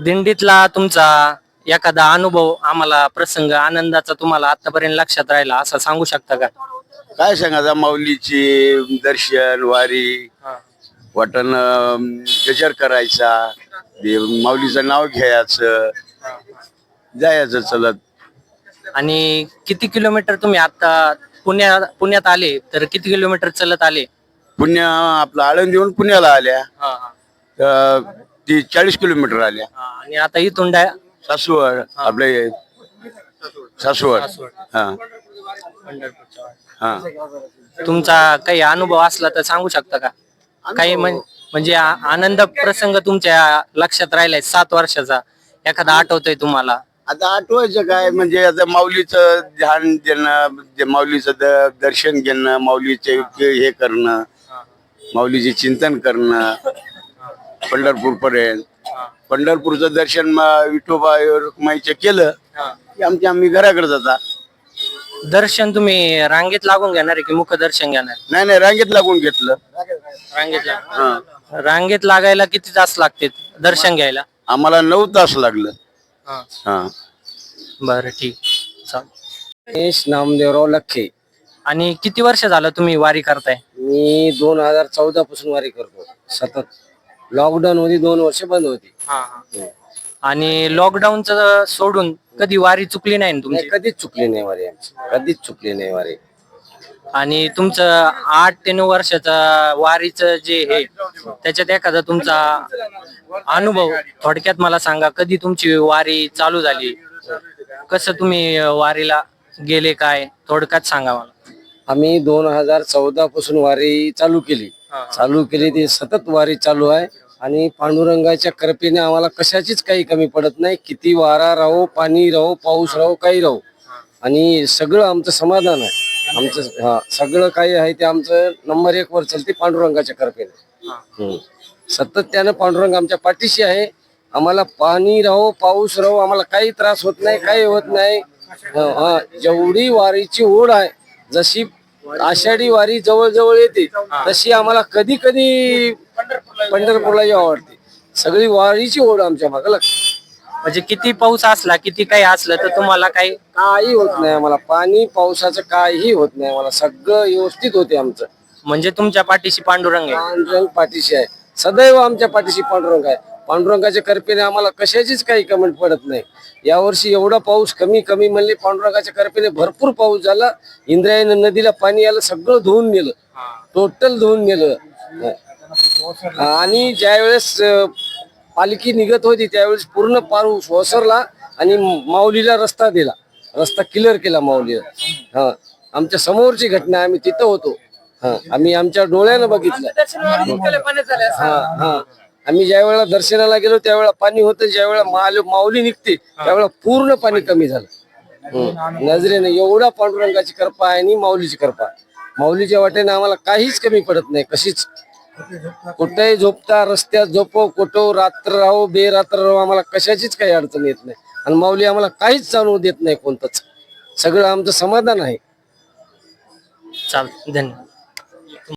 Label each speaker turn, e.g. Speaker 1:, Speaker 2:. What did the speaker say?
Speaker 1: दिंडीतला तुमचा एखादा अनुभव आम्हाला प्रसंग आनंदाचा तुम्हाला आतापर्यंत लक्षात राहिला असं सांगू शकता का?
Speaker 2: काय सांगायचं, माऊलीची दर्शन वारी वाटण गजर करायचा, माऊलीचं नाव घ्यायचं, जायचं चलत.
Speaker 1: आणि किती किलोमीटर तुम्ही आता पुण्यात आले तर किती किलोमीटर चलत आले?
Speaker 2: पुण्या आपलं आळंदीहून पुण्याला आल्या ती 40 किलोमीटर आल्या.
Speaker 1: आणि आता इथून
Speaker 2: सासवड आपले सासवड. हा हा.
Speaker 1: तुमचा काही अनुभव असला तर सांगू शकता का? काही म्हणजे आनंद प्रसंग तुमच्या लक्षात राहिलाय 7 वर्षाचा एखादा आठवतोय तुम्हाला?
Speaker 2: आता आठवायचं काय, म्हणजे आता माऊलीचं ध्यान देणं, माऊलीचं दर्शन घेणं, माऊलीचे हे करणं, माऊलीचे चिंतन करणं पंढरपूर पर्यंत. पंढरपूरचं दर्शन विठोबा रुक्माईचं केलं की आम्ही घराकडे जाता.
Speaker 1: दर्शन तुम्ही रांगेत लागून घेणार आहे की मुख दर्शन घेणार?
Speaker 2: नाही, रांगेत लागून घेतलं.
Speaker 1: रांगेत लागायला किती तास लागते दर्शन घ्यायला?
Speaker 2: आम्हाला 9 तास लागलं. हा.
Speaker 1: बरं, ठीक.
Speaker 3: नामदेवराव लखे.
Speaker 1: आणि किती वर्ष झालं तुम्ही वारी करताय?
Speaker 3: मी 2014 पासून वारी करतो सतत. लॉकडाऊन मध्ये 2 वर्ष बंद होती.
Speaker 1: आणि लॉकडाऊनच सोडून कधी वारी चुकली नाही ना तुमची?
Speaker 3: कधीच चुकली नाही वारी आमची, कधीच चुकली नाही वारी.
Speaker 1: आणि तुमचं 8 ते 9 वर्षाचा वारीचं जे हे त्याच्यात एखादा तुमचा अनुभव थोडक्यात मला सांगा. कधी तुमची वारी चालू झाली, कसं तुम्ही वारीला गेले, काय थोडक्यात सांगा मला.
Speaker 3: आम्ही 2014 पासून वारी चालू केली. ती सतत वारी चालू आहे. आणि पांडुरंगाच्या कृपेने आम्हाला कशाचीच काही कमी पडत नाही. किती वारा राहो, पाणी राहो, पाऊस राहो, काही राहो, आणि सगळं आमचं समाधान आहे. आमचं सगळं काही आहे ते आमचं नंबर 1 वर चालते पांडुरंगाच्या कृपेने. सतत त्यानं पांडुरंग आमच्या पाठीशी आहे. आम्हाला पाणी राहो, पाऊस राहो, आम्हाला काही त्रास होत नाही, काही होत नाही. जेवढी वारीची ओढ आहे, जशी आषाढी वारी जवळ जवळ येते तशी आम्हाला कधी कधी पंढरपूरला आवडते. सगळी वारीची ओढ आमच्या मागे लागते.
Speaker 1: म्हणजे किती पाऊस असला, किती काही असलं तर तुम्हाला
Speaker 3: काही होत नाही. आम्हाला पाणी पावसाचं काही होत नाही. आम्हाला सगळं व्यवस्थित होते आमचं.
Speaker 1: म्हणजे तुमच्या पाठीशी पांडुरंग आहे?
Speaker 3: पांडुरंग पाठीशी आहे, सदैव आमच्या पाठीशी पांडुरंग आहे. पांडुरंगाच्या कृपेने आम्हाला कशाचीच काही कमेंट पडत नाही. यावर्षी एवढा पाऊस कमी म्हणले, पांडुरंगाच्या कृपेने भरपूर पाऊस झाला. इंद्रायणी नदीला पाणी आलं, सगळं धुवून नेलं, टोटल धुवून नेलं. आणि ज्यावेळेस पालखी निघत होती त्यावेळेस पूर्ण पाऊस ओसरला आणि माऊलीला रस्ता दिला, रस्ता क्लिअर केला माऊलीला. आमच्या समोरची घटना, आम्ही तिथं होतो. आम्ही आमच्या डोळ्यानं बघितलं. आम्ही ज्या वेळेला दर्शनाला गेलो त्यावेळेला पाणी होतं, ज्या वेळेला माऊली निघते त्यावेळेला पूर्ण पाणी कमी झालं. नजरेने एवढा पांडुरंगाची कृपा आहे आणि माऊलीची कृपा. माऊलीच्या वाटेने आम्हाला काहीच कमी पडत नाही. कशीच कुठेही झोपता, रस्त्यात झोपो, कुठं रात्र राहो, बेरात्र राहो, आम्हाला कशाचीच काही अडचण येत नाही. आणि माऊली आम्हाला काहीच जाणवू देत नाही कोणतंच. सगळं आमचं समाधान आहे.
Speaker 1: चालतं, धन्यवाद.